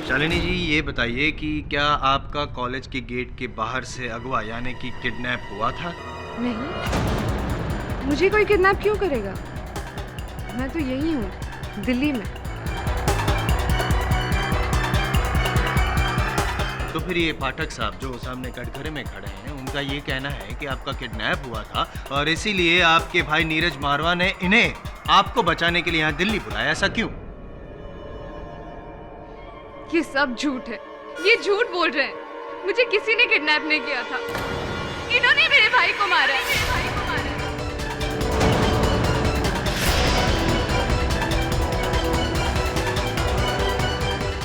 शालिनी जी, ये बताइए कि क्या आपका कॉलेज के गेट के बाहर से अगवा यानी कि किडनैप हुआ था? नहीं, मुझे कोई किडनैप क्यों करेगा? मैं तो यही हूँ, दिल्ली में। तो फिर ये पाठक साहब जो सामने कटघरे में खड़े हैं, उनका ये कहना है कि आपका किडनैप हुआ था और इसीलिए आपके भाई नीरज मारवा ने इन्हें आपको बचाने के लिए यहाँ दिल्ली बुलाया। ऐसा क्यों? ये सब झूठ है, ये झूठ बोल रहे हैं। मुझे किसी ने किडनैप नहीं किया था, इन्होंने मेरे भाई को मारा है।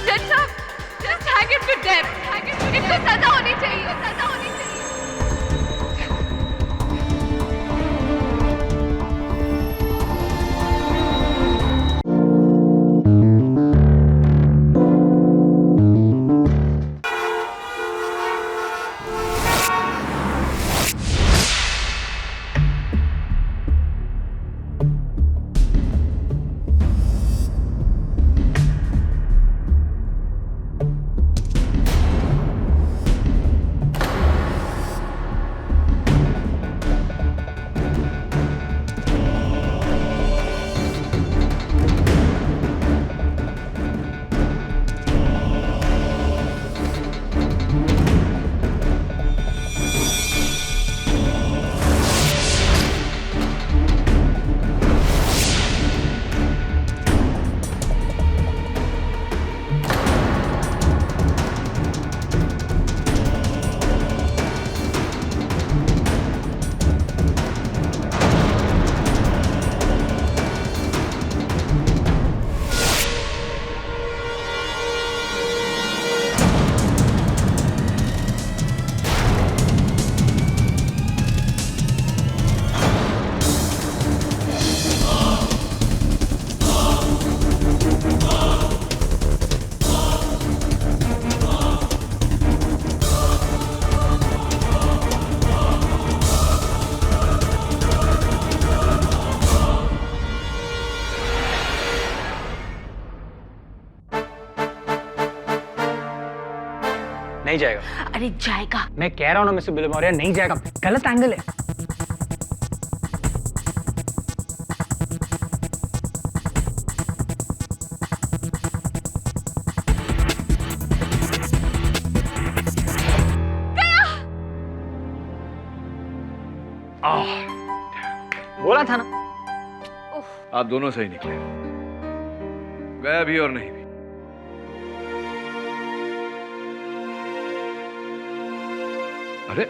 जज साहब, just hang him to death. इसको सजा होनी चाहिए, सजा होनी चाहिए। नहीं जाएगा। अरे जाएगा। मैं कह रहा हूँ ना मिस्टर बिलमोरिया, नहीं जाएगा। गलत एंगल है। बोला था ना। आप दोनों सही निकले, गया भी और नहीं भी। अरे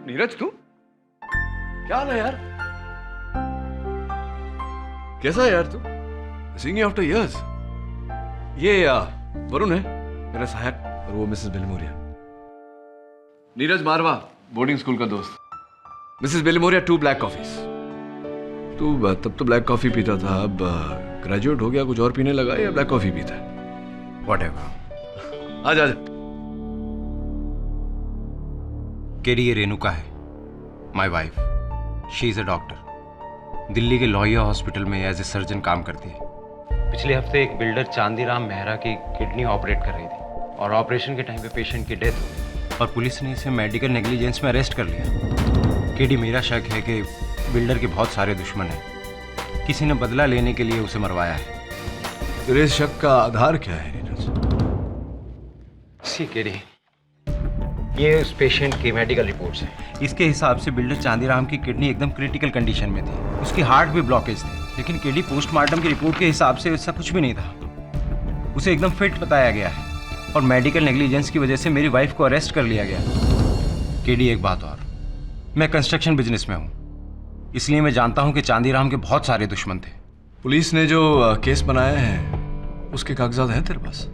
नीरज, तू क्या हाल है यार? कैसा है यार तू? Seeing you after years. ये वरुण है मेरा सहायक, और वो मिसेस बिलमोरिया। नीरज मारवा, बोर्डिंग स्कूल का दोस्त। Mrs Bilimoria, 2 black coffees. तू तब तो ब्लैक कॉफी पीता था, अब ग्रेजुएट हो गया, कुछ और पीने लगा या ब्लैक कॉफी पीता है? व्हाटएवर। आजा आजा। केडी, ये रेणुका है, my wife. She is a doctor, Delhi के लोहिया हॉस्पिटल में एज ए सर्जन काम करती है। पिछले हफ्ते एक बिल्डर चांदीराम मेहरा की किडनी ऑपरेट कर रही थी और ऑपरेशन के टाइम पे पेशेंट की डेथ हो गई और पुलिस ने इसे मेडिकल नेग्लिजेंस में अरेस्ट कर लिया। केडी, मेरा शक है कि बिल्डर के बहुत सारे दुश्मन हैं, किसी ने बदला लेने के लिए उसे मरवाया है। तेरे इस शक का आधार क्या है नीरज? सी केडी, ये उस पेशेंट की मेडिकल रिपोर्ट्स हैं। इसके हिसाब से बिल्डर चांदीराम की किडनी एकदम क्रिटिकल कंडीशन में थी, उसकी हार्ट भी ब्लॉकेज थी। लेकिन केडी, पोस्टमार्टम की रिपोर्ट के हिसाब से ऐसा कुछ भी नहीं था, उसे एकदम फिट बताया गया है और मेडिकल नेग्लिजेंस की वजह से मेरी वाइफ को अरेस्ट कर लिया गया। केडी, एक बात और, मैं कंस्ट्रक्शन बिजनेस में हूँ, इसलिए मैं जानता हूँ कि चांदीराम के बहुत सारे दुश्मन थे। पुलिस ने जो केस बनाया है उसके कागजात हैं तेरे पास?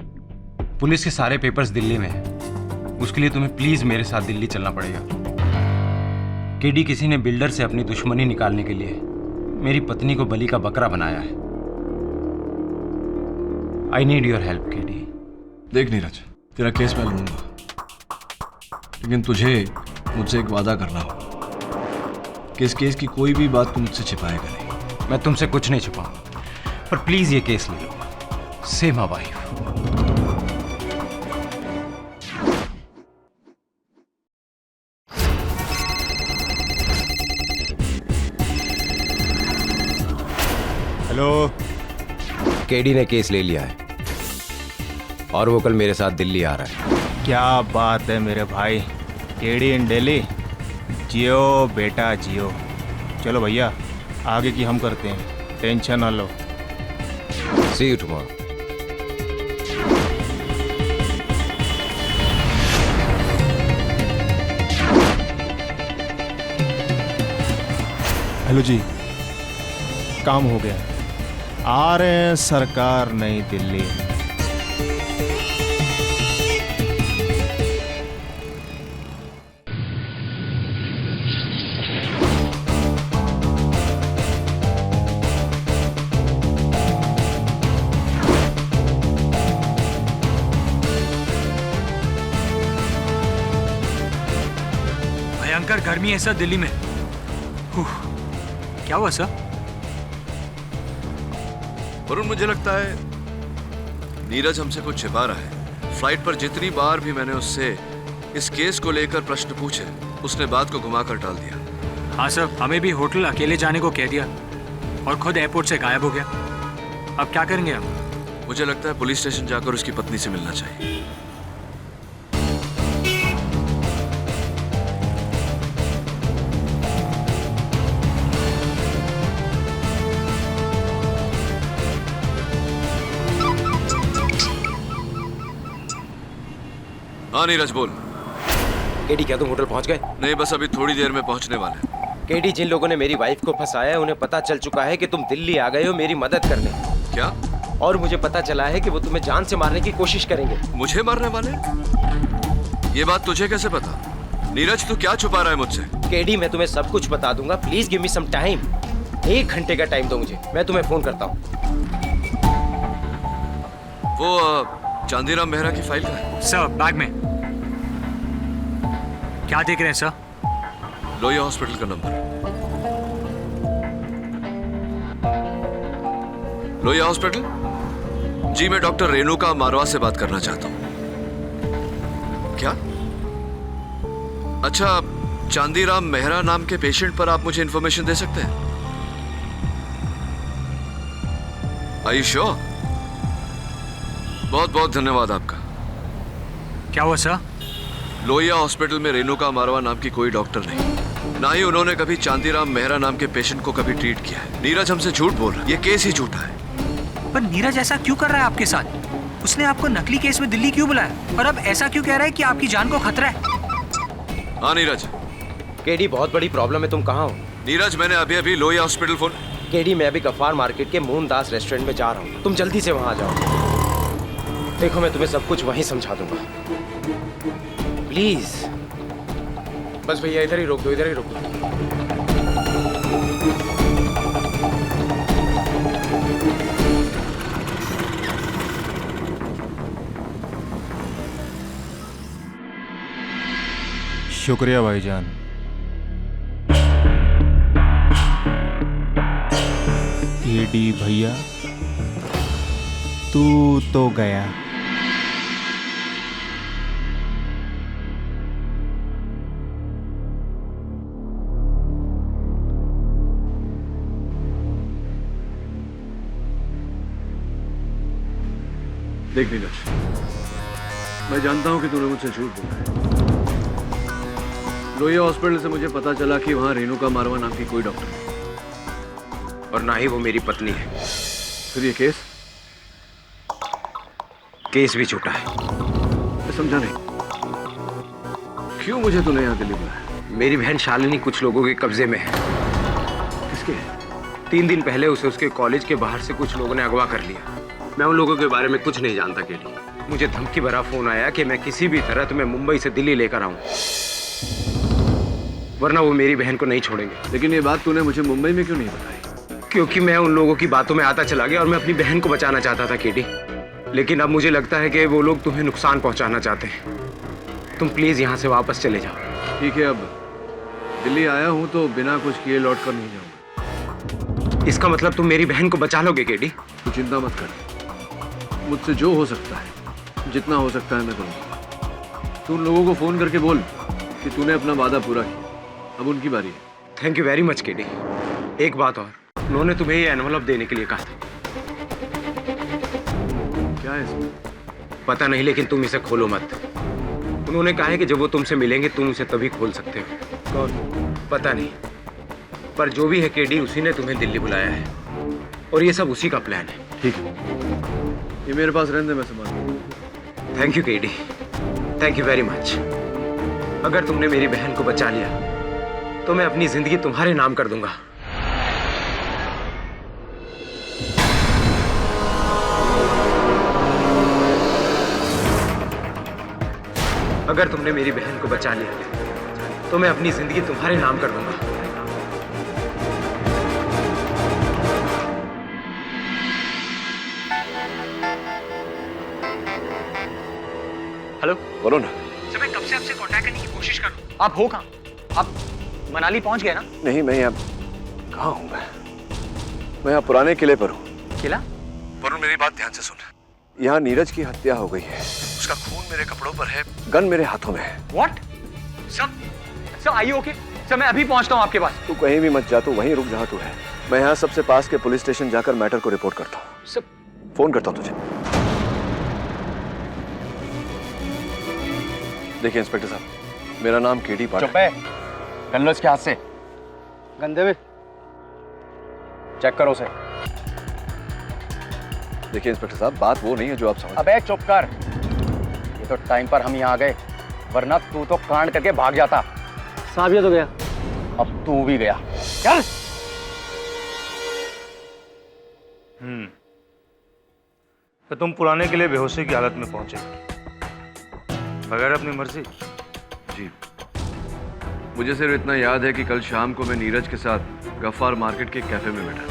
पुलिस के सारे पेपर्स दिल्ली में हैं, उसके लिए तुम्हें प्लीज मेरे साथ दिल्ली चलना पड़ेगा। केडी, किसी ने बिल्डर से अपनी दुश्मनी निकालने के लिए मेरी पत्नी को बलि का बकरा बनाया है। I need your help KD. देख नीरज, तेरा केस मैं लूंगा, लेकिन तुझे मुझसे एक वादा करना होगा कि इस केस की कोई भी बात तू मुझसे छिपाएगा नहीं। मैं तुमसे कुछ नहीं छुपाऊंगा, पर प्लीज ये केस ले लो। Say my wife. Hello. KD ने केस ले लिया है और वो कल मेरे साथ दिल्ली आ रहा है। क्या बात है मेरे भाई, केडी इन दिल्ली। जियो बेटा जियो। चलो भैया, आगे की हम करते हैं, टेंशन ना लो। सी यू टुमारो। हेलो जी, काम हो गया, आ रहे हैं सरकार नई दिल्ली। भयंकर गर्मी है सर दिल्ली में। क्या हुआ सर? वरुण, मुझे लगता है नीरज हमसे कुछ छिपा रहा है। फ्लाइट पर जितनी बार भी मैंने उससे इस केस को लेकर प्रश्न पूछे, उसने बात को घुमाकर टाल दिया। हाँ सर, हमें भी होटल अकेले जाने को कह दिया और खुद एयरपोर्ट से गायब हो गया। अब क्या करेंगे हम? मुझे लगता है पुलिस स्टेशन जाकर उसकी पत्नी से मिलना चाहिए। हाँ नीरज, बोल। केडी, क्या तुम होटल पहुंच गए? नहीं, बस अभी थोड़ी देर में पहुंचने वाले हैं। केडी, जिन लोगों ने मेरी वाइफ को फंसाया है उन्हें पता चल चुका है कि तुम दिल्ली आ गए हो मेरी मदद करने। क्या? और मुझे पता चला है कि वो तुम्हें जान से मारने की कोशिश करेंगे। मुझे मारने वाले? ये बात तुझे कैसे पता? नीरज, तू क्या छुपा रहा है मुझसे? केडी, मैं तुम्हें सब कुछ बता दूंगा। Please give me some time. 1 घंटे का टाइम दो मुझे, मैं तुम्हें फोन करता हूँ। वो चांदीराम मेहरा की फाइल का है सर, बैग में। क्या देख रहे हैं सर? लोहिया हॉस्पिटल का नंबर। लोहिया हॉस्पिटल? जी, मैं डॉक्टर रेणुका मारवा से बात करना चाहता हूं। क्या? अच्छा, चांदीराम मेहरा नाम के पेशेंट पर आप मुझे इंफॉर्मेशन दे सकते हैं? Are you sure? बहुत बहुत धन्यवाद आपका। क्या हुआ सर? लोहिया हॉस्पिटल में रेणुका मारवा नाम की कोई डॉक्टर नहीं, ना ही उन्होंने कभी चांदीराम मेहरा नाम के पेशेंट को कभी ट्रीट किया है। नीरज हमसे झूठ बोल रहा है, ये केस ही झूठा है। पर नीरज ऐसा क्यों कर रहा है आपके साथ? उसने आपको नकली केस में दिल्ली क्यों बुलाया और अब ऐसा क्यों कह रहा है कि आपकी जान को खतरा है? हाँ नीरज। केडी, बहुत बड़ी प्रॉब्लम है, तुम कहाँ हो? नीरज, मैंने अभी अभी लोहिया हॉस्पिटल फोन। केडी, मैं अभी गफ्फार मार्केट के मोहनदास रेस्टोरेंट में जा रहा हूँ, तुम जल्दी से वहाँ आ जाओ। देखो, मैं तुम्हें सब कुछ वहीं समझा दूंगा, प्लीज। बस भैया, इधर ही रोक दो, इधर ही रोक दो। शुक्रिया भाईजान। केडी भैया, तू तो गया। देख नीरज, मैं जानता हूं कि तूने मुझसे झूठ बोला है। लोहिया हॉस्पिटल से मुझे पता चला कि वहां रेणुका मारवा नाम की कोई डॉक्टर नहीं, और ना ही वो मेरी पत्नी है। फिर ये केस? केस भी झूठा है। मैं समझा नहीं, क्यों मुझे तूने यहाँ दिल्ली बुलाया? मेरी बहन शालिनी कुछ लोगों के कब्जे में है। किसके? 3 दिन पहले उसे उसके कॉलेज के बाहर से कुछ लोगों ने अगवा कर लिया। मैं उन लोगों के बारे में कुछ नहीं जानता केडी। मुझे धमकी भरा फोन आया कि मैं किसी भी तरह तुम्हें मुंबई से दिल्ली लेकर आऊं, वरना वो मेरी बहन को नहीं छोड़ेंगे। लेकिन ये बात तूने मुझे मुंबई में क्यों नहीं बताई? क्योंकि मैं उन लोगों की बातों में आता चला गया और मैं अपनी बहन को बचाना चाहता था केडी। लेकिन अब मुझे लगता है कि वो लोग तुम्हें नुकसान पहुंचाना चाहते हैं। तुम प्लीज यहाँ से वापस चले जाओ। ठीक है, अब दिल्ली आया हूँ तो बिना कुछ किए लौट कर नहीं जाऊंगा। इसका मतलब तुम मेरी बहन को बचा लोगे केडी? तू चिंता मत कर, मुझसे जो हो सकता है, जितना हो सकता है मैं करूँगा। तू उन लोगों को फोन करके बोल कि तूने अपना वादा पूरा किया, अब उनकी बारी है। Thank you very much KD. एक बात और, उन्होंने तुम्हें ये एनवलप देने के लिए कहा था। क्या है इसमें? पता नहीं, लेकिन तुम इसे खोलो मत। उन्होंने कहा है कि जब वो तुमसे मिलेंगे तुम उसे तभी खोल सकते हो। कौन? पता नहीं, पर जो भी है केडी, उसी ने तुम्हें दिल्ली बुलाया है और ये सब उसी का प्लान है। ठीक है, ये मेरे पास रहने दे, मैं संभाल। Thank you KD, thank you very much. अगर तुमने मेरी बहन को बचा लिया तो मैं अपनी जिंदगी तुम्हारे नाम कर दूंगा। अगर तुमने मेरी बहन को बचा लिया तो मैं अपनी जिंदगी तुम्हारे नाम कर दूंगा। हेलो वरुण, सर, मैं कब से आपसे कांटेक्ट करने की कोशिश कर रहा हूँ। आप हो कहाँ? आप मनाली पहुंच गए ना? नहीं, मैं यहाँ कहाँ हूँ? मैं यहाँ पुराने किले पर हूँ। किला? वरुण, मेरी बात ध्यान से सुन। यहाँ नीरज की हत्या हो गई है, उसका खून मेरे कपड़ों पर है, गन मेरे हाथों में है। व्हाट? सर आइए, ओके सर, मैं अभी पहुंचता हूँ आपके पास। तू कहीं भी मत जा, तू वहीं रुक जहाँ तू है। मैं यहाँ सबसे पास के पुलिस स्टेशन जाकर मैटर को रिपोर्ट करता हूँ। सर, फोन करता हूँ तुझे। देखिए इंस्पेक्टर साहब, मेरा नाम केडी पाठक। चुप है, गन लो इसके हाथ से। गंदे में चेक करो उसे। देखिए इंस्पेक्टर साहब, बात वो नहीं है जो आप समझ। अबे चुप कर, ये तो टाइम पर हम यहाँ आ गए, वरना तू तो कांड करके भाग जाता। साहब ये तो गया। अब तू भी गया। चल। तो तुम पुराने किले बेहोशी की हालत में पहुंचे बगैर अपनी मर्जी? जी, मुझे सिर्फ इतना याद है कि कल शाम को मैं नीरज के साथ गफ्फार मार्केट के कैफे में बैठा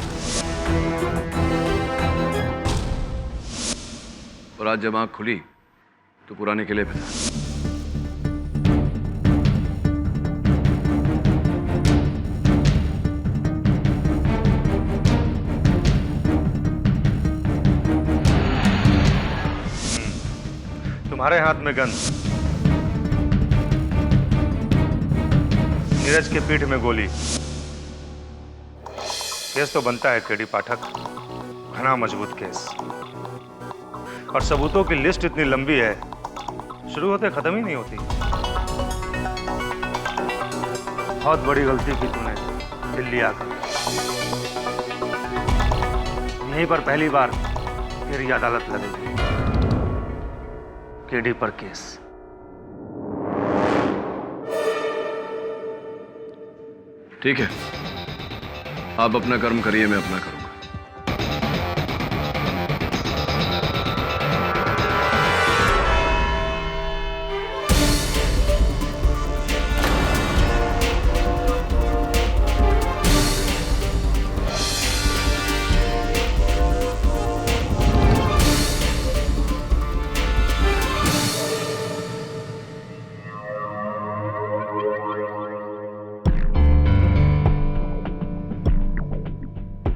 और आज जब आँख खुली तो पुराने किले पे था। तुम्हारे हाथ में गन, नीरज के पीठ में गोली। केस तो बनता है केडी पाठक, घना मजबूत केस, और सबूतों की लिस्ट इतनी लंबी है, शुरू होते खत्म ही नहीं होती। बहुत बड़ी गलती की तूने दिल्ली आकर। यहीं पर पहली बार तेरी अदालत लगेगी, केडी पर केस। ठीक है, आप अपना कर्म करिए, मैं अपना करूंगा।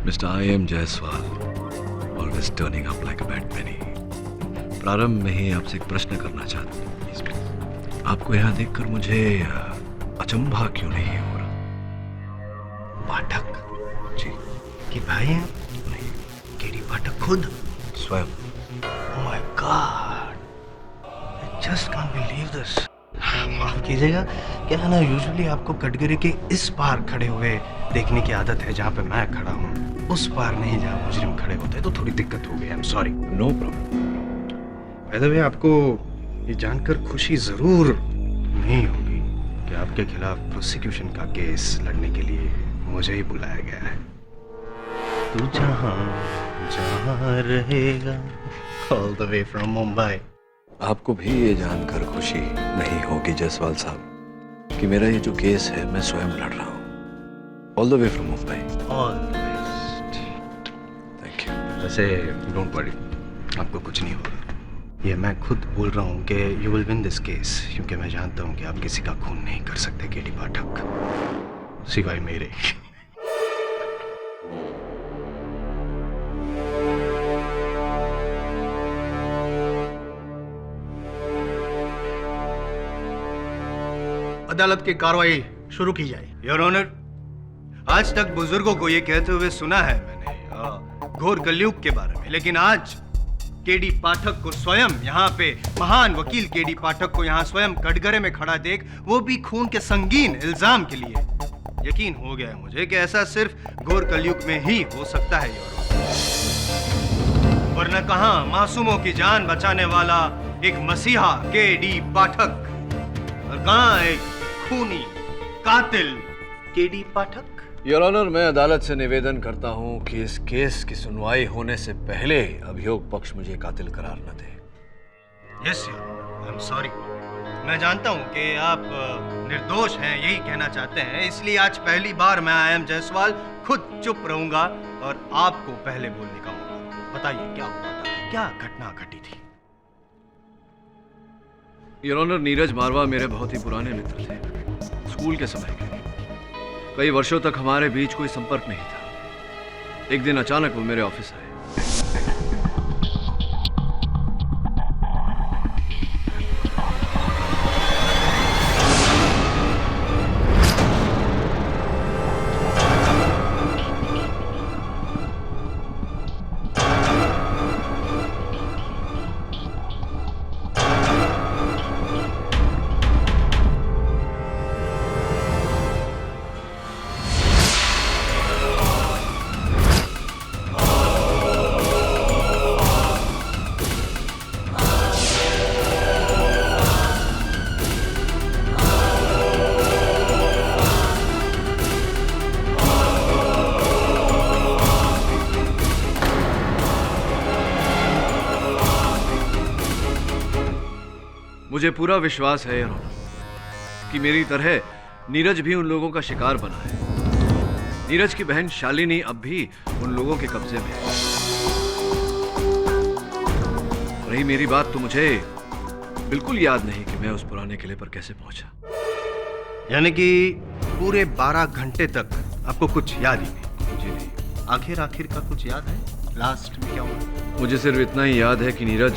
Mr. I am Jaiswal, always turning up like a bad penny. प्रारंभ में ही आपसे एक प्रश्न करना चाहता हूँ। आपको यहाँ देखकर मुझे अचंभा क्यों नहीं हो रहा? पाठक जी, कि भाई हैं? नहीं, केडी पाठक खुद? स्वयं। Oh my God! I just can't believe this. माफ कीजिएगा, क्या है ना, यूजुअली आपको कटघरे के इस पार खड़े हुए देखने की आदत है जहाँ पे मैं खड़ा हूँ, उस पार नहीं जहाँ मुजरिम खड़े होते हैं, तो थोड़ी दिक्कत हो गई। I am sorry. No problem. By the way, आपको ये जानकर खुशी जरूर नहीं होगी कि आपके खिलाफ प्रोसिक्यूशन का केस लड़ने के लिए मुझे ही बुलाया गया है। तू जहाँ जहाँ रहेगा, all the way from Mumbai. आपको भी ये जानकर खुशी नहीं होगी जायसवाल साहब कि मेरा ये जो केस है मैं स्वयं लड़ रहा हूँ, all the way from Mumbai. All the best. Thank you. वैसे डोंट वरी, आपको कुछ नहीं होगा। ये मैं खुद बोल रहा हूँ कि you will win this case, क्योंकि मैं जानता हूँ कि आप किसी का खून नहीं कर सकते केडी पाठक, सिवाय मेरे। अदालत की कार्रवाई शुरू की जाए। योर ऑनर, आज तक बुजुर्गों को ये कहते हुए सुना है मैंने घोर कलयुग के बारे में, लेकिन आज केडी पाठक को स्वयं यहाँ पे, महान वकील केडी पाठक को यहाँ स्वयं कटघरे में खड़ा देख, वो भी खून के संगीन इल्जाम के लिए, यकीन हो गया है मुझे कि ऐसा सिर्फ घोर कलयुग में ही हो सकता है योर ऑनर। वरना कहाँ मासूमों की जान बचाने वाला एक मसीहा केडी पाठक, और कहाँ एक खूनी कातिल केडी पाठक। योर ऑनर, मैं अदालत से निवेदन करता हूं कि इस केस की सुनवाई होने से पहले अभियोग पक्ष मुझे कातिल करार न दे। Yes your honour, I am sorry. मैं जानता हूं कि आप निर्दोष हैं, यही कहना चाहते हैं, इसलिए आज पहली बार मैं आई.एम. जायसवाल खुद चुप रहूंगा और आपको पहले बोलने का मौका। बताइए क्या हुआ था, क्या घटना घटी थी? योर ऑनर, नीरज मारवा मेरे बहुत ही पुराने मित्र थे, स्कूल के समय के। कई वर्षों तक हमारे बीच कोई संपर्क नहीं था। एक दिन अचानक वो मेरे ऑफिस आए। मुझे पूरा विश्वास है कि मेरी तरह नीरज भी उन लोगों का शिकार बना है। नीरज की बहन शालिनी अब भी उन लोगों के कब्जे में है। रही मेरी बात, तो मुझे बिल्कुल याद नहीं कि मैं उस पुराने किले पर कैसे पहुंचा। यानी कि पूरे 12 घंटे तक आपको कुछ याद ही नहीं? जी नहीं। आखिर का कुछ याद है? लास्ट में क्या हुआ? मुझे सिर्फ इतना ही याद है कि नीरज,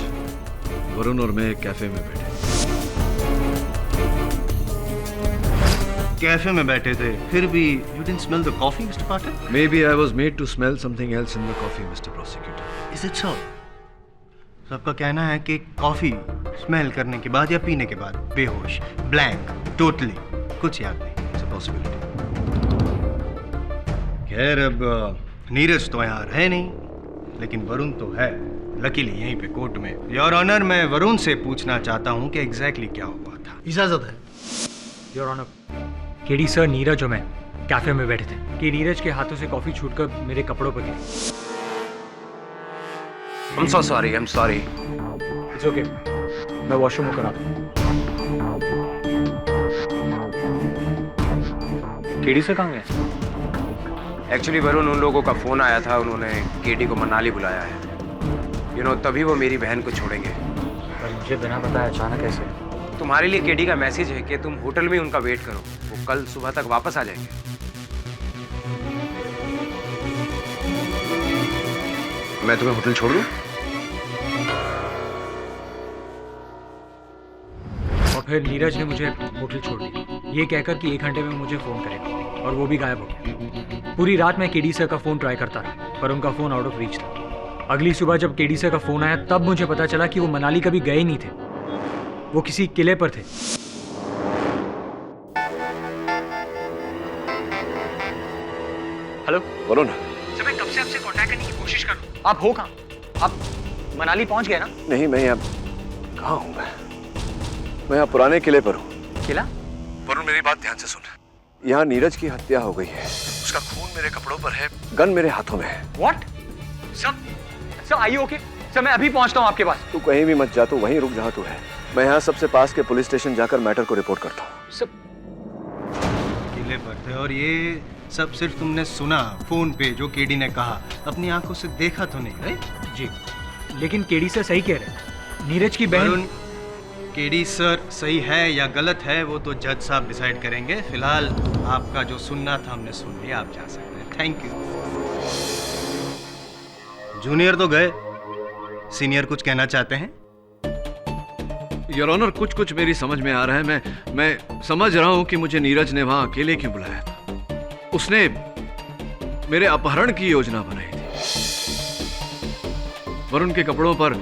वरुण और मैं एक कैफे में बैठे। कैफे में बैठे थे, फिर भी you didn't smell the coffee, Mr. Pathak? Maybe I was made to smell something else in the coffee, Mr. Prosecutor. Is it so? सबका कहना है कि कॉफी स्मेल करने के बाद या पीने के बाद बेहोश, ब्लैंक, टोटली कुछ याद नहीं। It's a possibility. खैर, अब नीरज तो यहाँ है नहीं, लेकिन वरुण तो है, लकीली यहीं पे कोर्ट में। योर ऑनर, मैं वरुण से पूछना चाहता हूँ कि एग्जैक्टली क्या हुआ था। इजाजत है? Your honour, KD sir, Neeraj और मैं कैफे में बैठे थे कि नीरज के हाथों से कॉफी छूटकर मेरे कपड़ों पर गिरी। I'm so sorry, I'm sorry. It's okay, मैं वॉशरूम होकर आता हूँ। केडी सर कहाँ गए? एक्चुअली वरुण, उन लोगों का फोन आया था, उन्होंने केडी को मनाली बुलाया है। तभी वो मेरी बहन को छोड़ेंगे। पर मुझे बिना बताए अचानक ऐसे? तुम्हारे लिए केडी का मैसेज है कि तुम होटल में उनका वेट करो, वो कल सुबह तक वापस आ जाएंगे। मैं तुम्हें होटल छोड़ दूं? और फिर नीरज ने मुझे होटल छोड़ दिया, ये कहकर कि 1 घंटे में मुझे फोन करेगा, और वो भी गायब हो गया। पूरी रात मैं केडी सर का फोन ट्राई करता रहा, पर उनका फोन आउट ऑफ रीच था। अगली सुबह जब केडी सर का फोन आया, तब मुझे पता चला कि वो मनाली कभी गए नहीं थे, वो किसी किले पर थे। हेलो वरुण, सर, मैं कब से आपसे कांटेक्ट करने की कोशिश कर रहा हूँ। आप हो कहाँ? आप मनाली पहुंच गए ना? नहीं, मैं यहाँ कहाँ हूँ? मैं यहाँ पुराने किले पर हूँ। किला? वरुण, मेरी बात ध्यान से सुन। यहाँ नीरज की हत्या हो गई है, उसका खून मेरे कपड़ों पर है, गन मेरे हाथों में है। व्हाट? सर, आइए ओके। सर, मैं अभी पहुंचता हूँ आपके पास। तू कहीं भी मत जा, तू वहीं रुक जहाँ तू है। मैं यहाँ सबसे पास के पुलिस स्टेशन जाकर मैटर को रिपोर्ट करता हूँ। सर, किले पर थे, और ये सब सिर्फ तुमने सुना फोन पे जो केडी ने कहा, अपनी आंखों से देखा तो नहीं, राइट? जी, लेकिन केडी सर सही कह रहे हैं। नीरज की बहन। केडी सर सही है या गलत है वो तो जज साहब डिसाइड करेंगे। फिलहाल आपका जो सुनना था हमने सुन लिया, आप जा सकते हैं। Thank you. जूनियर तो गए, सीनियर कुछ कहना चाहते हैं? योर ऑनर, कुछ कुछ मेरी समझ में आ रहा है। मैं समझ रहा हूं कि मुझे नीरज ने वहां अकेले क्यों बुलाया था। उसने मेरे अपहरण की योजना बनाई थी। वरुण के कपड़ों पर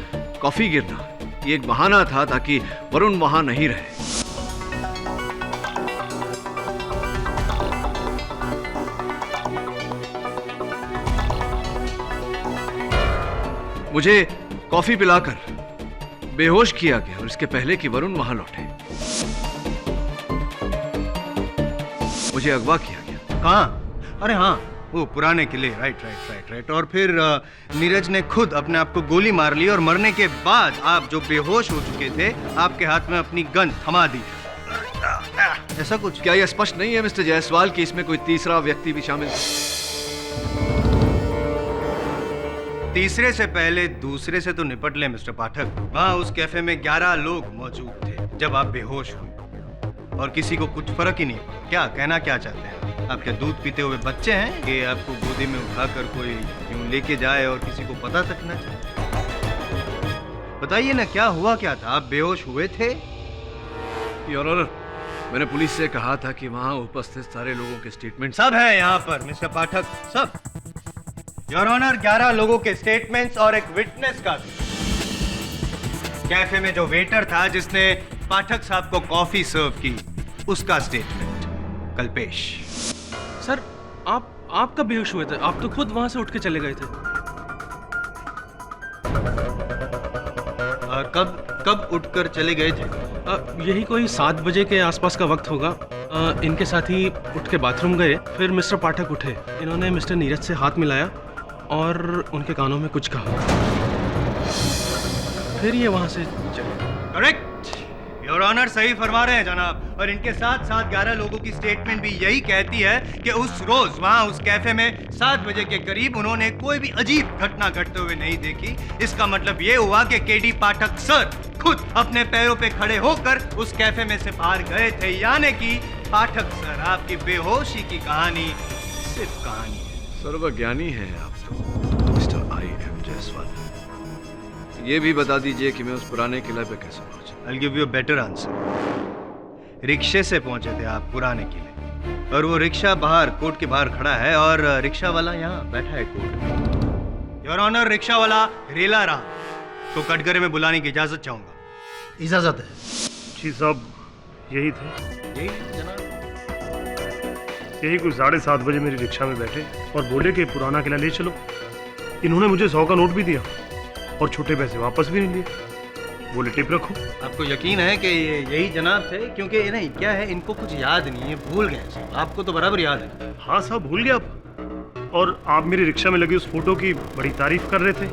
कॉफी गिरना ये एक बहाना था ताकि वरुण वहां नहीं रहे। मुझे कॉफी पिलाकर बेहोश किया गया और इसके पहले कि वरुण वहां लौटे मुझे अगवा किया गया। कहाँ? अरे हाँ, वो पुराने किले। राइट। और फिर नीरज ने खुद अपने आप को गोली मार ली और मरने के बाद आप जो बेहोश हो चुके थे, आपके हाथ में अपनी गन थमा दी, ऐसा कुछ? क्या यह स्पष्ट नहीं है मिस्टर जायसवाल कि इसमें कोई तीसरा व्यक्ति भी शामिल था? तीसरे से पहले दूसरे से तो निपट ले मिस्टर पाठक। वहाँ उस कैफे में 11 लोग मौजूद थे जब आप बेहोश हुए और किसी को कुछ फर्क ही नहीं पड़ा। क्या कहना क्या चाहते हैं? आप क्या दूध पीते हुए बच्चे हैं कि आपको गोदी में उठाकर कोई यूं लेके जाए और किसी को पता तक न चले? बताइए ना, क्या हुआ क्या था? आप बेहोश हुए थे? योर ऑनर, मैंने पुलिस से कहा था कि वहां उपस्थित सारे लोगों के स्टेटमेंट सब है यहाँ पर मिस्टर पाठक, सब। योर ऑनर, 11 लोगों के स्टेटमेंट्स और एक विटनेस का भी। कैफे में जो वेटर था जिसने पाठक साहब को कॉफी सर्व की, उसका स्टेटमेंट। कल्पेश। सर, आप कब बेहोश हुए थे? आप तो खुद वहां से उठ के चले गए थे। कब उठकर चले गए थे? यही कोई 7 बजे के आसपास का वक्त होगा। इनके साथी उठ के बाथरूम गए, फिर मिस्टर पाठक उठे। इन्होंने मिस्टर नीरज से हाथ मिलाया और उनके कानों में कुछ कहा, फिर ये वहां से चले। करेक्ट, योर ऑनर सही फरमा रहे हैं जनाब। और इनके साथ साथ 11 लोगों की स्टेटमेंट भी यही कहती है कि उस रोज वहां उस कैफे में 7 बजे के करीब उन्होंने कोई भी अजीब घटना घटते हुए नहीं देखी। इसका मतलब ये हुआ कि केडी पाठक सर खुद अपने पैरों पे खड़े होकर उस कैफे में से बाहर गए थे। यानी कि पाठक सर, आपकी बेहोशी की कहानी सिर्फ कहानी है। सर्वज्ञानी है आप तो मिस्टर I.M. जायसवाल। ये भी बता दीजिए कि मैं उस पुराने किले पे कैसे पहुंचा? I'll give you a better answer. रिक्शे से पहुंचे थे आप पुराने किले, और वो रिक्शा बाहर कोर्ट के बाहर खड़ा है और रिक्शा वाला यहाँ बैठा है कोर्ट में। योर ऑनर, रिक्शा वाला रेला राम तो कटघरे में बुलाने की इजाजत चाहूंगा। इजाजत है जी साहब, यही थे। यही जनाब। यही कुछ 7:30 बजे मेरी रिक्शा में बैठे और बोले कि पुराना किला ले चलो। इन्होंने मुझे 100 का नोट भी दिया और छोटे पैसे वापस भी नहीं लिए। बोले टिप रखो। आपको यकीन है कि ये यही जनाब थे? क्योंकि नहीं, क्या है, इनको कुछ याद नहीं है, भूल गए साहब। आपको तो बराबर याद है। हाँ साहब, भूल गया आप। और आप मेरी रिक्शा में लगी उस फोटो की बड़ी तारीफ कर रहे थे।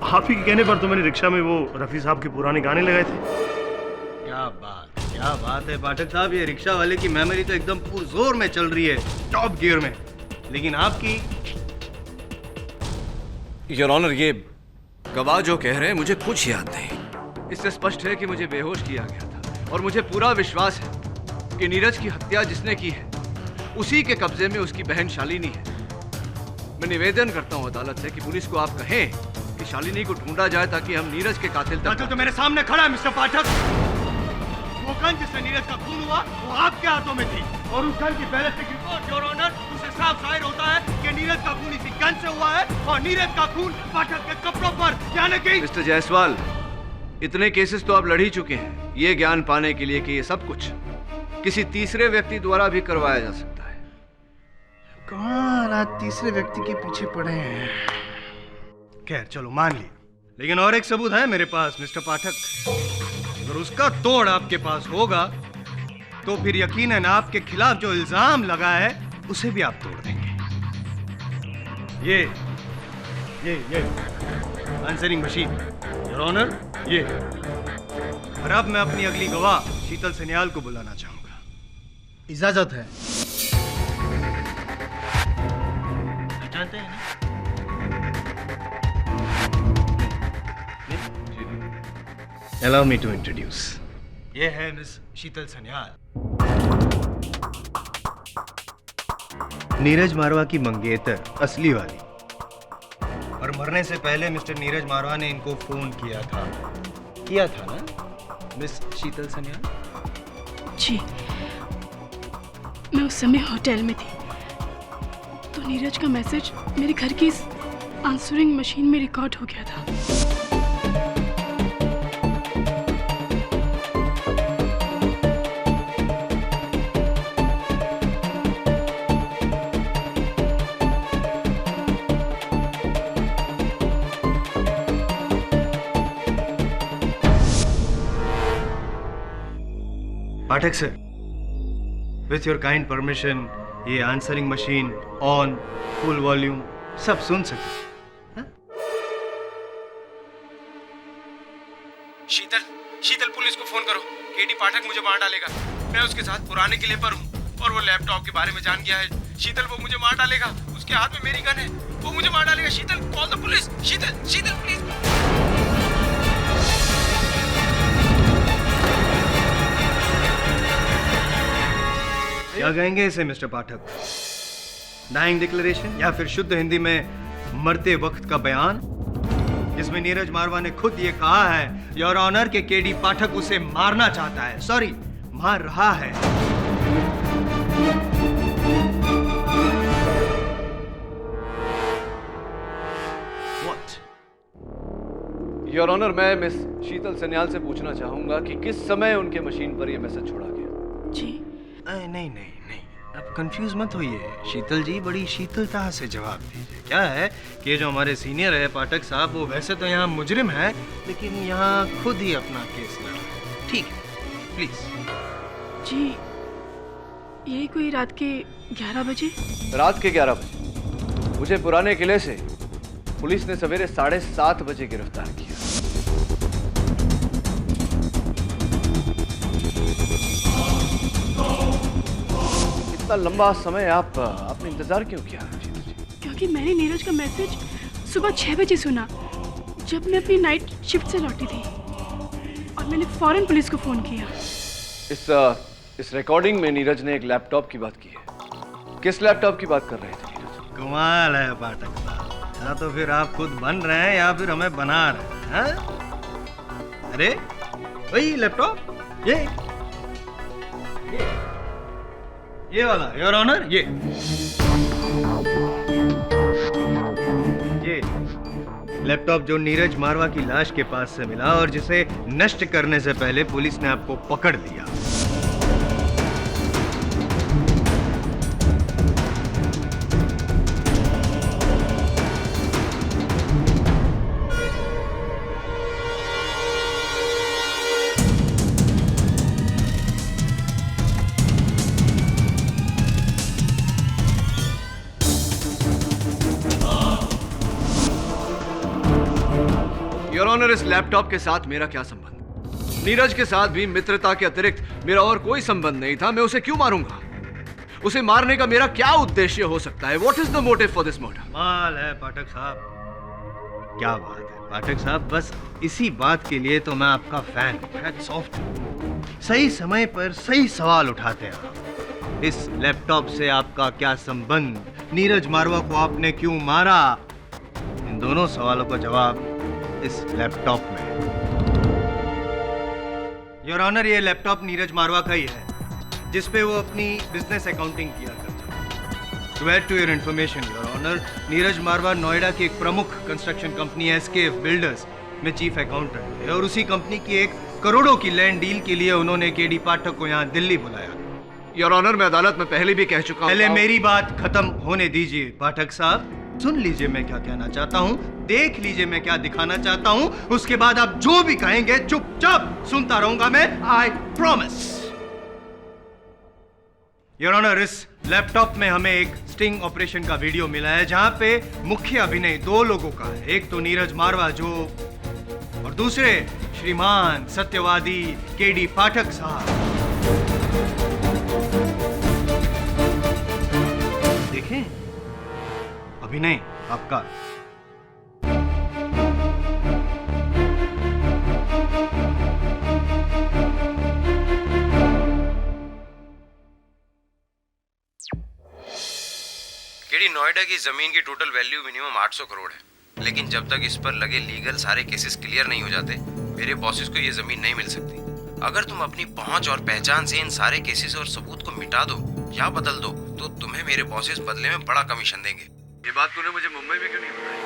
आप ही के कहने पर तो मैंने रिक्शा में वो रफ़ी साहब के पुराने गाने लगाए थे। क्या बात है पाठक साहब, ये रिक्शा वाले की मेमोरी तो एकदम पुरजोर में चल रही है, टॉप गियर में। लेकिन आपकी? योर ऑनर, ये गवाह जो कह रहे हैं मुझे कुछ याद नहीं। इससे स्पष्ट है कि मुझे बेहोश किया गया था और मुझे पूरा विश्वास है कि नीरज की हत्या जिसने की है उसी के कब्जे में उसकी बहन शालिनी है। मैं निवेदन करता हूं अदालत से कि पुलिस को आप कहें कि शालिनी को ढूंढा जाए ताकि हम नीरज के कातिल तक। तो मेरे सामने खड़ा है मिस्टर पाठक। वो गन जिससे नीरज का खून हुआ वो आपके हाथों में थी, और उस गन की बैलिस्टिक रिपोर्ट योर ऑनर उसे साफ जाहिर होता है कि नीरज का खून इसी गन से हुआ है और नीरज का खून पाठक के कपड़ों पर। यानी कि मिस्टर जायसवाल, इतने केसेस तो आप लड़ ही चुके हैं ये ज्ञान पाने के लिए कि ये सब कुछ किसी तीसरे व्यक्ति द्वारा भी करवाया जा सकता है। कौन आज तीसरे व्यक्ति के पीछे पड़े हैं? खैर चलो मान लिया, लेकिन और एक सबूत है मेरे पास मिस्टर पाठक। अगर उसका तोड़ आपके पास होगा तो फिर यकीनन आपके खिलाफ जो इल्जाम लगा है उसे भी आप तोड़ देंगे। ये आंसरिंग मशीन योर ऑनर, ये। और अब मैं अपनी अगली गवाह शीतल सन्याल को बुलाना चाहूंगा। इजाजत है? जानते हैं ना? Allow me to introduce. ये है मिस शीतल सन्याल, नीरज मारवा की मंगेतर, असली वाली। और मरने से पहले मिस्टर नीरज मारवा ने इनको फोन किया था ना? मिस शीतल सन्याल? जी, मैं उस समय होटल में थी तो नीरज का मैसेज मेरे घर की इस आंसरिंग मशीन में रिकॉर्ड हो गया था। Pathak sir, with your kind permission ये answering machine on, full volume, सब सुन सके। शीतल पुलिस को फोन करो। केडी पाठक मुझे मार डालेगा। मैं उसके साथ पुराने किले पर हूँ और वो लैपटॉप के बारे में जान गया है। शीतल, वो मुझे मार डालेगा। उसके हाथ में मेरी गन है, वो मुझे मार डालेगा। Sheetal, call the police. Sheetal please. क्या कहेंगे इसे मिस्टर पाठक? डाइंग डिक्लेरेशन या फिर शुद्ध हिंदी में मरते वक्त का बयान, जिसमें नीरज मारवा ने खुद ये कहा है योर ऑनर के केडी पाठक उसे मारना चाहता है, सॉरी मार रहा है। What? योर ऑनर, मैं मिस शीतल सन्याल से पूछना चाहूंगा कि किस समय उनके मशीन पर यह मैसेज छोड़ा गया। जी नहीं, अब कंफ्यूज मत होइए शीतल जी, बड़ी शीतलता से जवाब दीजिए। क्या है कि ये जो हमारे सीनियर है पाठक साहब, वो वैसे तो यहाँ मुजरिम है लेकिन यहाँ खुद ही अपना केस लड़ रहे हैं। ठीक है, प्लीज। जी, यही कोई रात के 11 बजे। रात के 11 बजे मुझे पुराने किले से पुलिस ने सवेरे 7:30 बजे गिरफ्तार किया। इतना लंबा समय आपने इंतजार क्यों किया? क्योंकि मैंने नीरज का मैसेज सुबह 6 बजे सुना जब मैं अपनी नाइट शिफ्ट से लौटी थी और मैंने फौरन पुलिस को फोन किया। इस रिकॉर्डिंग में नीरज ने एक लैपटॉप की बात की है। किस लैपटॉप की बात कर रहे थे नीरज? कमाल है पाठक साहब, या तो फिर आप खुद बन रहे हैं या फिर हमें बना रहे हैं। अरे वही लैपटॉप, ये वाला योर ऑनर, ये लैपटॉप जो नीरज मारवा की लाश के पास से मिला और जिसे नष्ट करने से पहले पुलिस ने आपको पकड़ लिया। योर ऑनर, इस लैपटॉप के साथ मेरा क्या संबंध? नीरज के साथ भी मित्रता के अतिरिक्त मेरा और कोई संबंध नहीं था। मैं उसे क्यों मारूंगा? उसे मारने का मेरा क्या उद्देश्य हो सकता है? What is the motive for this murder? कमाल है पाठक साहब, क्या बात है पाठक साहब, बस इसी बात के लिए तो मैं आपका फैन हूं। सही समय पर सही सवाल उठाते हैं आप। इस लैपटॉप से आपका क्या संबंध? नीरज मारवा को आपने क्यों मारा? इन दोनों सवालों का जवाब इस लैपटॉप में। योर ऑनर, ये लैपटॉप नीरज मारवा का ही है जिसपे वो अपनी बिजनेस अकाउंटिंग किया करता है। To add to your information your honour, Neeraj Marwa Noida की एक प्रमुख कंस्ट्रक्शन कंपनी एसकेएफ बिल्डर्स में चीफ अकाउंटेंट है और उसी कंपनी की 1 करोड़ों की लैंड डील के लिए उन्होंने केडी पाठक को यहाँ दिल्ली बुलाया। योर ऑनर, मैं अदालत में पहले भी कह चुका हूं। पहले मेरी बात खत्म होने दीजिए पाठक साहब। सुन लीजिए मैं क्या कहना चाहता हूँ, देख लीजिए मैं क्या दिखाना चाहता हूँ, उसके बाद आप जो भी कहेंगे चुपचाप सुनता रहूंगा मैं, आई प्रॉमिस। योर ऑनर, इस लैपटॉप में हमें एक स्टिंग ऑपरेशन का वीडियो मिला है जहां पे मुख्य अभिनय 2 लोगों का है। एक तो नीरज मारवा जो, और दूसरे श्रीमान सत्यवादी केडी पाठक साहब। देखें अभिनय आपका। केडी, नोएडा की जमीन की टोटल वैल्यू मिनिमम 800 करोड़ है, लेकिन जब तक इस पर लगे लीगल सारे केसेस क्लियर नहीं हो जाते मेरे बॉसेस को ये जमीन नहीं मिल सकती। अगर तुम अपनी पहुंच और पहचान से इन सारे केसेस और सबूत को मिटा दो या बदल दो तो तुम्हें मेरे बॉसेस बदले में बड़ा कमीशन देंगे। ये बात तूने मुझे मुंबई में क्यों नहीं बताई?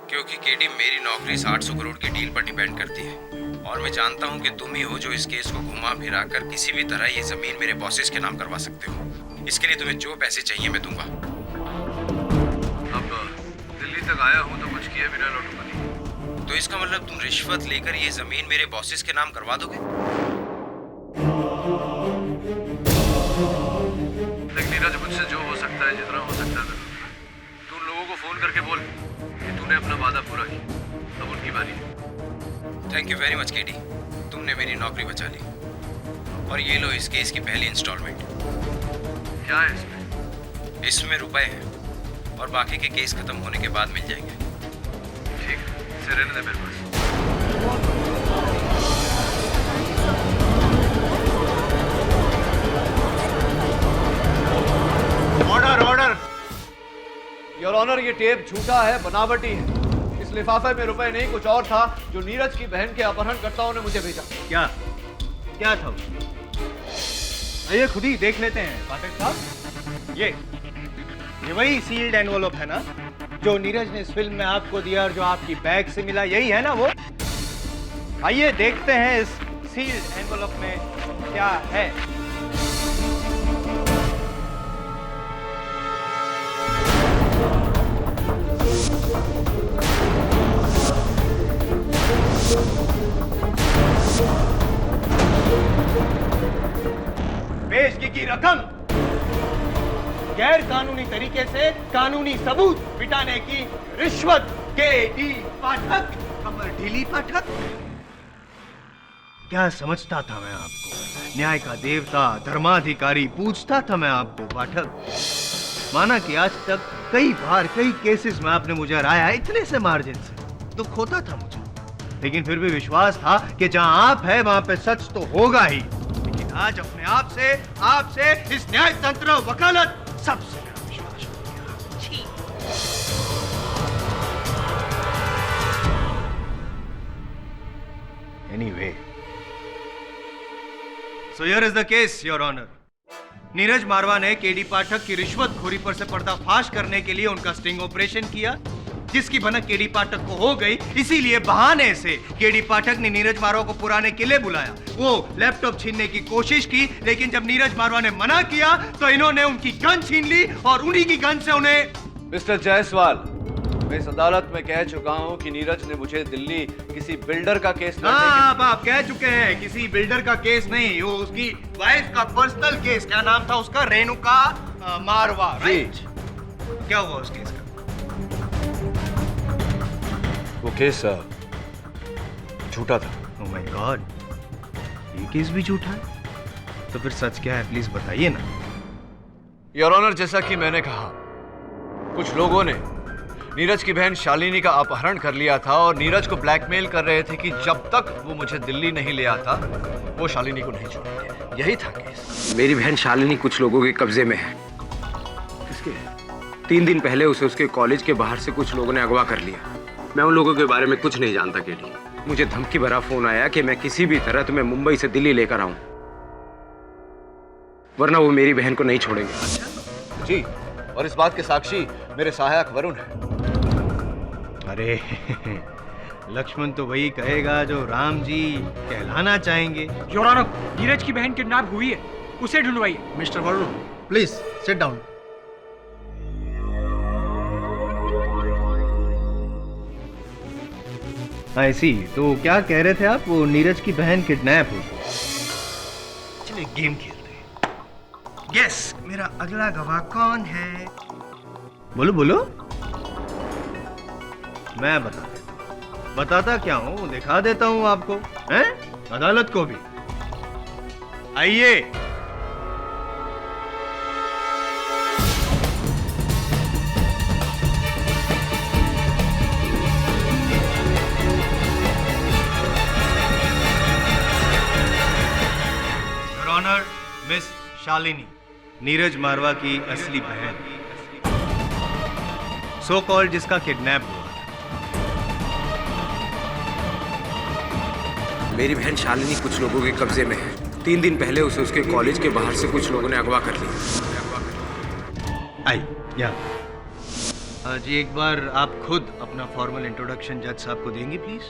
क्योंकि केडी मेरी नौकरी 800 करोड़ की डील पर डिपेंड करती है और मैं जानता हूँ कि तुम ही हो जो इस केस को घुमा फिरा कर किसी भी तरह ये जमीन मेरे बॉसेस के नाम करवा सकते हो। इसके लिए तुम्हें जो पैसे चाहिए मैं दूंगा। अब दिल्ली तक आया हूँ तो कुछ किए बिना लौटूंगा नहीं। तो इसका मतलब तुम रिश्वत लेकर ये जमीन मेरे बॉसेस के नाम करवा दोगे? देख नीरज, मुझसे जो हो सकता है, जितना हो सकता है तू उन लोगों को फोन करके बोल कि तूने अपना वादा पूरा किया। अब उनकी बारी है। Thank you very much KD, तुमने मेरी नौकरी बचा ली। और ये लो इस केस की पहली इंस्टॉलमेंट। क्या है इसमें? इसमें रुपए हैं और बाकी के केस खत्म होने के बाद मिल जाएंगे। ठीक, इसे रहने दे मेरे पास। Order order. योर ऑनर, ये टेप झूठा है, बनावटी है। इस लिफाफे में रुपए नहीं, कुछ और था जो नीरज की बहन के अपहरणकर्ताओं ने मुझे भेजा। क्या क्या था? ये खुद ही देख लेते हैं पाठक साहब। ये वही सील्ड एनवलप है ना जो नीरज ने इस फिल्म में आपको दिया और जो आपकी बैग से मिला, यही है ना वो? आइए देखते हैं इस सील्ड एनवलप में क्या है। पेशगी की रकम गैर कानूनी तरीके से कानूनी सबूत मिटाने की रिश्वत। केडी पाठक, कमर ढीली पाठक। क्या समझता था मैं आपको? न्याय का देवता, धर्माधिकारी पूछता था मैं आपको पाठक। माना कि आज तक कई बार कई केसेस में आपने मुझे हराया है, इतने से मार्जिन से तो खोता था मुझे, लेकिन फिर भी विश्वास था कि जहां आप है वहां पे सच तो होगा ही। लेकिन आज अपने आपसे इस न्याय तंत्र वकालत सबसे मेरा विश्वास हो गया। Anyway, so here is the case your honour. Neeraj Marwa ने केडी पाठक की रिश्वतखोरी पर से पर्दाफाश करने के लिए उनका स्टिंग ऑपरेशन किया, जिसकी भनक केडी पाठक को हो गई। इसीलिए बहाने से केडी पाठक ने नीरज मारवा को पुराने किले बुलाया। वो लैपटॉप छीनने की कोशिश की, लेकिन जब नीरज मारवा ने मना किया तो इन्होंने उनकी गन छीन ली और उन्हीं की गन से उन्हें। मिस्टर जायसवाल, मैं इस अदालत में कह चुका हूं कि नीरज ने मुझे दिल्ली किसी बिल्डर का केस आप कह चुके हैं, किसी बिल्डर का केस नहीं, वो उसकी वाइफ का पर्सनल केस। क्या नाम था उसका? रेणुका मारवा, राइट? क्या हुआ उस केस का? वो केस झूठा था। ओह माय गॉड, ये केस भी झूठा है? तो फिर सच क्या है, प्लीज बताइए ना। योर ऑनर, जैसा कि मैंने कहा, कुछ लोगों ने नीरज की बहन शालिनी का अपहरण कर लिया था और नीरज को ब्लैकमेल कर रहे थे कि जब तक वो मुझे दिल्ली नहीं ले आता वो शालिनी को नहीं छोड़ेंगे। यही था केस। मेरी बहन शालिनी कुछ लोगों के कब्जे में है। किसके? 3 दिन पहले उसे उसके कॉलेज के बाहर से कुछ लोगों ने अगवा कर लिया। मैं उन लोगों के बारे में कुछ नहीं जानता केडी। मुझे धमकी भरा फोन आया कि मैं किसी भी तरह तुम्हें मुंबई से दिल्ली लेकर आऊं, वरना वो मेरी बहन को नहीं छोड़ेंगे। जी, और इस बात के साक्षी मेरे सहायक वरुण है। अरे लक्ष्मण तो वही कहेगा जो राम जी कहलाना चाहेंगे। योर ऑनर, नीरज की बहन किडनैप हुई है, उसे ढूंढवाइए। Mister Varun, please sit down. I see, तो क्या कह रहे थे आप? वो नीरज की बहन किडनैप हुई। चलिए गेम खेलते हैं। गेस मेरा अगला गवाह कौन है? बोलो बोलो। मैं बताता क्या हूं, दिखा देता हूं आपको, हैं? अदालत को भी। आइए। Your honour, miss Shalini, Neeraj Marwa की असली बहन, सो कॉल्ड जिसका किडनैप हुआ। मेरी बहन शालिनी कुछ लोगों के कब्जे में है। 3 दिन पहले उसे उसके कॉलेज के बाहर से कुछ लोगों ने अगवा कर लिया। आई या जी, एक बार आप खुद अपना फॉर्मल इंट्रोडक्शन जज साहब को देंगी प्लीज?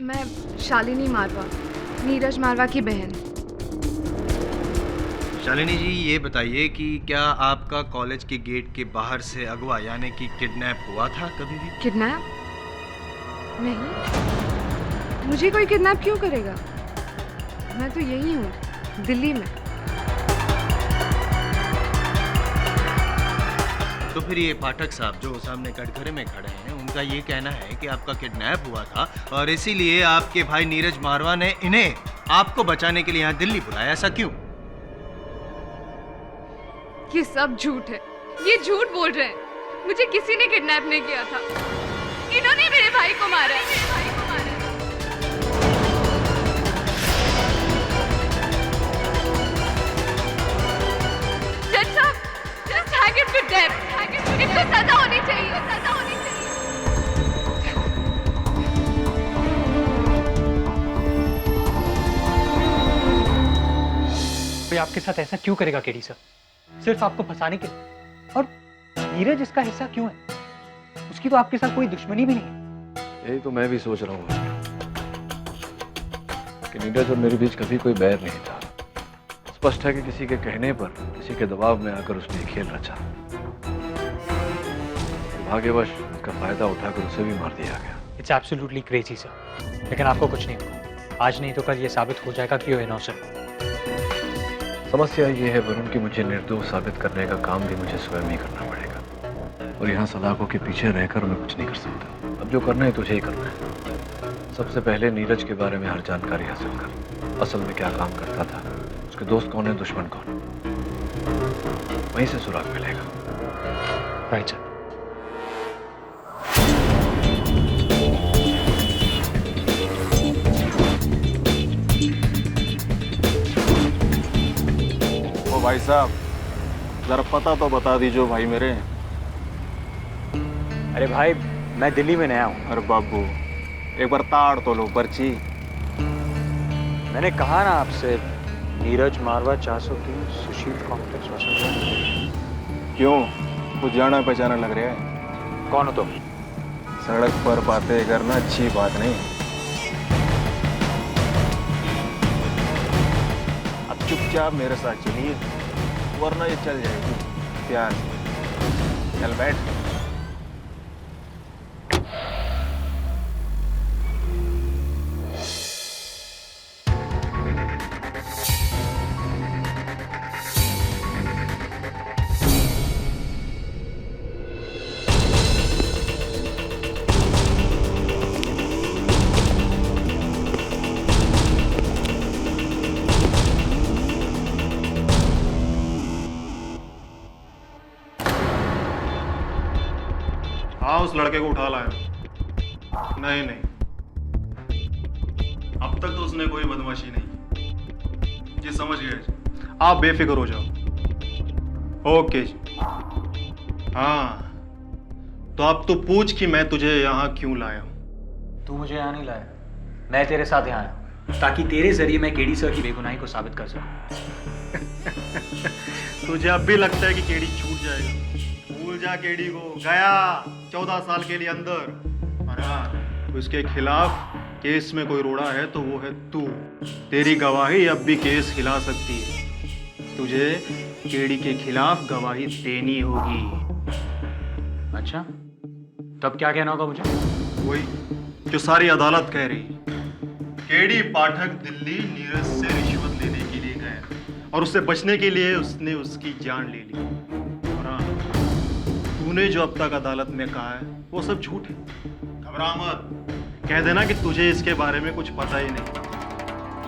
मैं शालिनी मारवा, नीरज मारवा की बहन। शालिनी जी, ये बताइए कि क्या आपका कॉलेज के गेट के बाहर से अगवा यानी कि किडनैप हुआ था कभी भी? किडनैप? नहीं, मुझे कोई किडनैप क्यों करेगा? मैं तो यही हूँ, दिल्ली में। तो फिर ये पाठक साहब जो सामने कटघरे में खड़े हैं, उनका ये कहना है कि आपका किडनैप हुआ था और इसीलिए आपके भाई नीरज मारवा ने इन्हें आपको बचाने के लिए यहाँ दिल्ली बुलाया। ऐसा क्यों? ये सब झूठ है, ये झूठ बोल रहे हैं। मुझे किसी ने किडनैप नहीं किया था, इन्होंने मेरे भाई को मारा है। जज साहब, just hang him to death. इसको सजा होनी चाहिए, सजा होनी चाहिए। कोई आपके साथ ऐसा क्यों करेगा केडी सर? सिर्फ आपको फंसाने के लिए। और नीरज इसका हिस्सा क्यों है? उसकी तो आपके साथ कोई दुश्मनी भी नहीं है। यही तो मैं भी सोच रहा हूँ कि नीरज और मेरे बीच कभी कोई बैर नहीं था। स्पष्ट है कि किसी के कहने पर, किसी के दबाव में आकर उसने खेल रचा। भाग्यवश उसका फायदा उठाकर उसे भी मार दिया गया। इट्स एब्सोल्युटली क्रेजी सर, लेकिन आपको कुछ नहीं होगा। आज नहीं तो कल ये साबित हो जाएगा कि वो इनोसेंट। समस्या ये है वरुण कि मुझे निर्दोष साबित करने का काम भी मुझे स्वयं ही करना पड़ेगा, और यहाँ सलाखों के पीछे रहकर मैं कुछ नहीं कर सकता। अब जो करना है तुझे ही करना है। सबसे पहले नीरज के बारे में हर जानकारी हासिल कर। असल में क्या काम करता था, उसके दोस्त कौन है, दुश्मन कौन, वहीं से सुराग मिलेगा। Right sir. भाई साहब, जरा पता तो बता दीजिए भाई मेरे। अरे भाई, मैं दिल्ली में नया हूँ। अरे बाबू, एक बार ताड़ तो लो पर्ची। मैंने कहा ना आपसे, नीरज मारवा 403 सुशील कॉम्प्लेक्स वसंत। क्यों, कुछ जाना पहचाना लग रहा है? कौन हो तुम? सड़क पर बातें करना अच्छी बात नहीं। अब चुपचाप मेरे साथ चलिए, वरना ये चल जाएगी प्यार से। चल बैठ। हाँ, उस लड़के को उठा लाया। नहीं नहीं, अब तक तो उसने कोई बदमाशी नहीं। जी समझ गए, आप बेफिक्र हो जाओ। ओके जी। हाँ, तो अब तो पूछ कि मैं तुझे यहाँ क्यों लाया हूँ। तू मुझे यहाँ नहीं लाया, मैं तेरे साथ यहाँ आया हूँ, ताकि तेरे जरिए मैं केडी सर की बेगुनाही को साबित कर सकूं। तुझे अब भी लगता है कि केडी छूट जाएगा? भूल जा केडी को, गया 14 साल के लिए अंदर। और हाँ, उसके खिलाफ केस में कोई रोड़ा है तो वो है तू। तेरी गवाही अब भी केस हिला सकती है। तुझे केडी के खिलाफ गवाही देनी होगी। अच्छा, तब क्या कहना होगा मुझे? वही जो सारी अदालत कह रही। केडी पाठक दिल्ली नीरज से रिश्वत लेने के लिए गया और उससे बचने के लिए उसने उसकी जान ले ली। और हाँ, तूने जो अब तक अदालत में कहा है वो सब झूठ है। घबरा मत, कह देना कि तुझे इसके बारे में कुछ पता ही नहीं।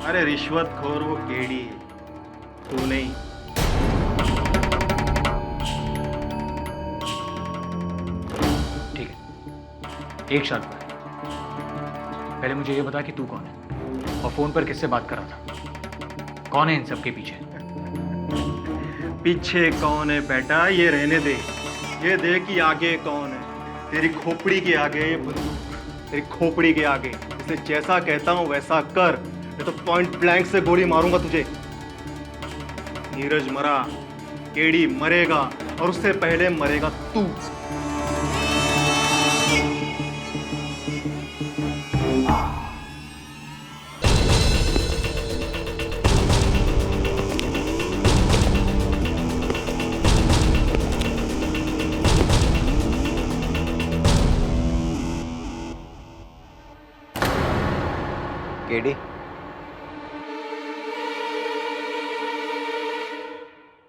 अरे रिश्वतखोर वो केडी है, तू नहीं। ठीक है, एक शर्त पर। पहले मुझे ये बता कि तू कौन है और फोन पर किससे बात कर रहा था? कौन है इन सब के पीछे? पीछे कौन है बेटा, ये रहने दे। ये देख कि आगे कौन है। तेरी खोपड़ी के आगे ये बंदूक, तेरी खोपड़ी के आगे। इसे जैसा कहता हूं वैसा कर, नहीं तो पॉइंट ब्लैंक से गोली मारूंगा तुझे। नीरज मरा, केडी मरेगा और उससे पहले मरेगा तू। केडी,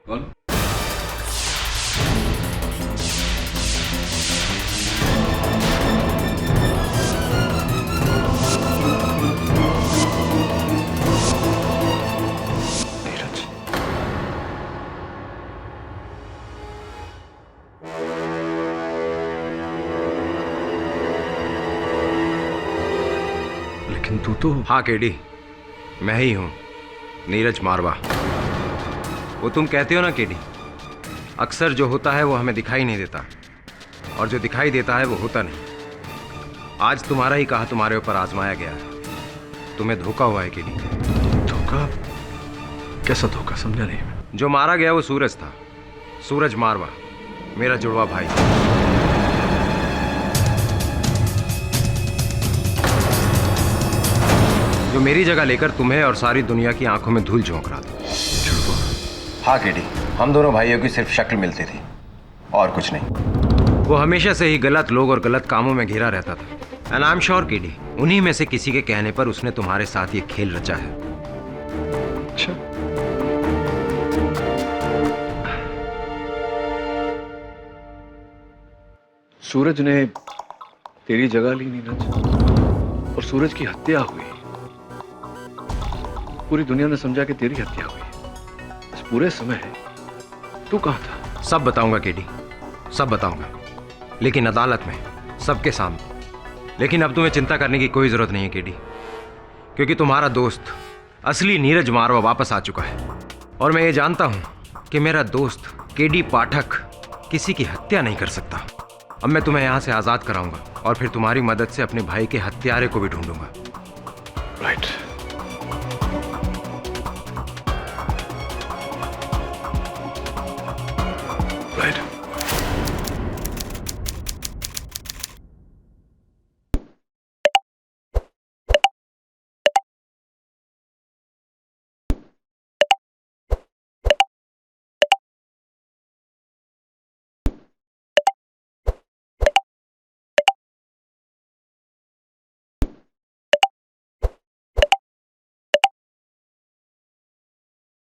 कौन? नीरज, लेकिन तू तो हाँ केडी, मैं ही हूं, नीरज मारवा। वो तुम कहते हो ना केडी, अक्सर जो होता है वो हमें दिखाई नहीं देता, और जो दिखाई देता है वो होता नहीं। आज तुम्हारा ही कहा तुम्हारे ऊपर आजमाया गया है। तुम्हें धोखा हुआ है केडी। धोखा? कैसा धोखा? समझा नहीं मैं। जो मारा गया वो सूरज था, सूरज मारवा, मेरा जुड़वा भाई। जो मेरी जगह लेकर तुम्हें और सारी दुनिया की आंखों में धूल झोंक रहा था। हाँ केडी, हम दोनों भाइयों की सिर्फ शक्ल मिलती थी और कुछ नहीं। वो हमेशा से ही गलत लोग और गलत कामों में घिरा रहता था। And I am sure KD, उन्हीं में से किसी के कहने पर उसने तुम्हारे साथ ये खेल रचा है। अच्छा, सूरज ने तेरी जगह ली नीरज, और सूरज की हत्या हुई। पूरी दुनिया ने समझा कि तेरी हत्या हुई। इस पूरे समय तू कहाँ था? सब बताऊंगा केडी, सब बताऊंगा, लेकिन अदालत में, सबके सामने। लेकिन अब तुम्हें चिंता करने की कोई जरूरत नहीं है केडी, क्योंकि तुम्हारा दोस्त असली नीरज मारवा वापस आ चुका है। और मैं ये जानता हूं कि मेरा दोस्त केडी पाठक किसी की हत्या नहीं कर सकता। अब मैं तुम्हें यहां से आजाद कराऊंगा और फिर तुम्हारी मदद से अपने भाई के हत्यारे को भी ढूंढूंगा। राइट।